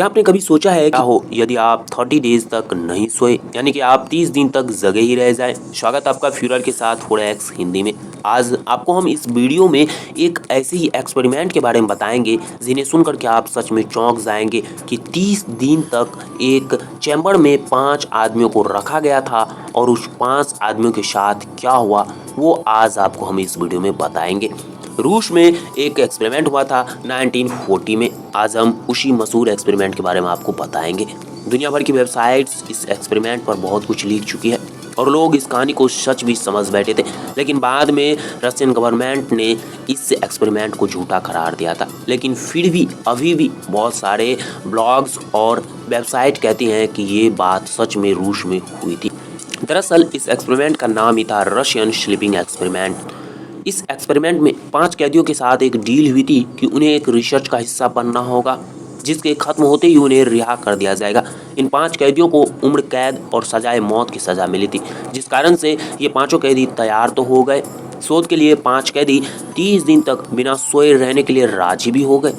क्या आपने कभी सोचा है क्या हो यदि आप 30 डेज तक नहीं सोए, यानी कि आप 30 दिन तक जगे ही रह जाएं। स्वागत है आपका फ्यूरर के साथ फोरेक्स हिंदी में। आज आपको हम इस वीडियो में एक ऐसे ही एक्सपेरिमेंट के बारे में बताएंगे जिन्हें सुनकर के आप सच में चौंक जाएंगे कि 30 दिन तक एक चैम्बर में 5 आदमियों को रखा गया था और उस 5 आदमियों के साथ क्या हुआ वो आज आपको हम इस वीडियो में बताएंगे। रूस में एक एक्सपेरिमेंट हुआ था 1940 में। आज हम उसी मशहूर एक्सपेरिमेंट के बारे में आपको बताएंगे। दुनिया भर की वेबसाइट्स इस एक्सपेरिमेंट पर बहुत कुछ लिख चुकी है और लोग इस कहानी को सच भी समझ बैठे थे, लेकिन बाद में रशियन गवर्नमेंट ने इस एक्सपेरिमेंट को झूठा करार दिया था। लेकिन फिर भी अभी भी बहुत सारे ब्लॉग्स और वेबसाइट कहती हैं कि ये बात सच में रूस में हुई थी। दरअसल इस एक्सपेरिमेंट का नाम ही था रशियन स्लीपिंग एक्सपेरिमेंट। इस एक्सपेरिमेंट में 5 कैदियों के साथ एक डील हुई थी कि उन्हें एक रिसर्च का हिस्सा बनना होगा जिसके खत्म होते ही उन्हें रिहा कर दिया जाएगा। इन 5 कैदियों को उम्र कैद और सजाए मौत की सजा मिली थी, जिस कारण से ये पांचों कैदी तैयार तो हो गए। शोध के लिए 5 कैदी 30 दिन तक बिना सोए रहने के लिए राजी भी हो गए।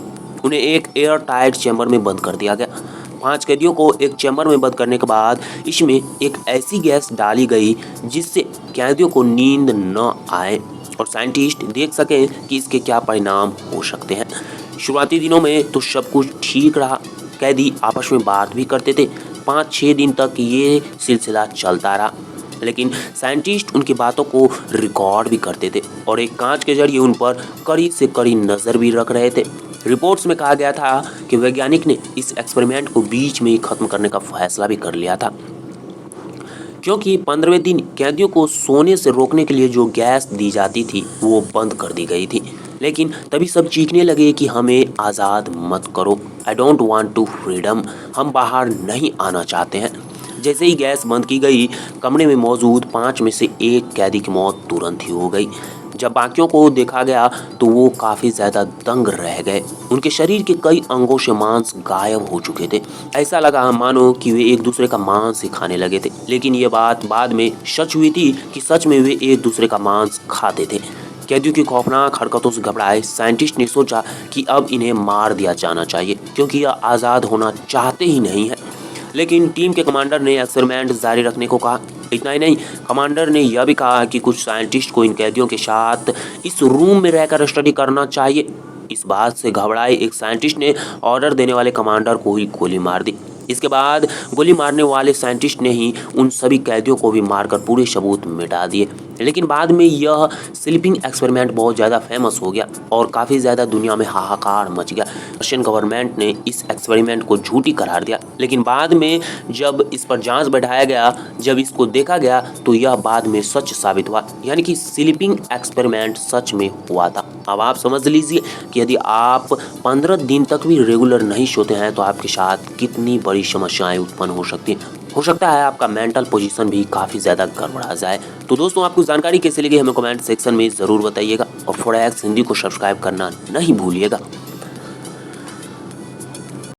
उन्हें एक एयर टाइट चैम्बर में बंद कर दिया गया। 5 कैदियों को एक चैम्बर में बंद करने के बाद इसमें एक ऐसी गैस डाली गई जिससे कैदियों को नींद न आए और साइंटिस्ट देख सकें कि इसके क्या परिणाम हो सकते हैं। शुरुआती दिनों में तो सब कुछ ठीक रहा, कैदी आपस में बात भी करते थे। 5-6 दिन तक ये सिलसिला चलता रहा, लेकिन साइंटिस्ट उनकी बातों को रिकॉर्ड भी करते थे और एक कांच के जरिए उन पर कड़ी से कड़ी नज़र भी रख रहे थे। रिपोर्ट्स में कहा गया था कि वैज्ञानिक ने इस एक्सपेरिमेंट को बीच में ही खत्म करने का फैसला भी कर लिया था, क्योंकि 15वें दिन कैदियों को सोने से रोकने के लिए जो गैस दी जाती थी वो बंद कर दी गई थी। लेकिन तभी सब चीखने लगे कि हमें आज़ाद मत करो, I don't want to freedom, हम बाहर नहीं आना चाहते हैं। जैसे ही गैस बंद की गई, कमरे में मौजूद 5 में से एक कैदी की मौत तुरंत ही हो गई। जब बाकियों को देखा गया तो वो काफ़ी ज़्यादा दंग रह गए। उनके शरीर के कई अंगों से मांस गायब हो चुके थे। ऐसा लगा मानो कि वे एक दूसरे का मांस ही खाने लगे थे। लेकिन ये बात बाद में सच हुई थी कि सच में वे एक दूसरे का मांस खाते थे। कैदियों की खौफनाक हरकतों से घबराए साइंटिस्ट ने सोचा कि अब इन्हें मार दिया जाना चाहिए, क्योंकि यह आज़ाद होना चाहते ही नहीं है। लेकिन टीम के कमांडर ने एक्सपेरिमेंट जारी रखने को कहा। इतना ही नहीं, कमांडर ने यह भी कहा कि कुछ साइंटिस्ट को इन कैदियों के साथ इस रूम में रहकर स्टडी करना चाहिए। इस बात से घबराए एक साइंटिस्ट ने ऑर्डर देने वाले कमांडर को ही गोली मार दी। इसके बाद गोली मारने वाले साइंटिस्ट ने ही उन सभी कैदियों को भी मारकर पूरे सबूत मिटा दिए। लेकिन बाद में यह स्लीपिंग एक्सपेरिमेंट बहुत ज़्यादा फेमस हो गया और काफ़ी ज़्यादा दुनिया में हाहाकार मच गया। रशियन गवर्नमेंट ने इस एक्सपेरिमेंट को झूठी करार दिया, लेकिन बाद में जब इस पर जांच बढ़ाया गया, जब इसको देखा गया तो यह बाद में सच साबित हुआ, यानी कि स्लीपिंग एक्सपेरिमेंट सच में हुआ था। अब आप समझ लीजिए कि यदि आप 15 दिन तक भी रेगुलर नहीं सोते हैं तो आपके साथ कितनी बड़ी समस्याएं उत्पन्न हो सकती हैं। हो सकता है आपका मेंटल पोजीशन भी काफ़ी ज़्यादा गड़बड़ा जाए। तो दोस्तों, आपको जानकारी कैसे लगी हमें कमेंट सेक्शन में ज़रूर बताइएगा और फोरेक्स हिंदी को सब्सक्राइब करना नहीं भूलिएगा।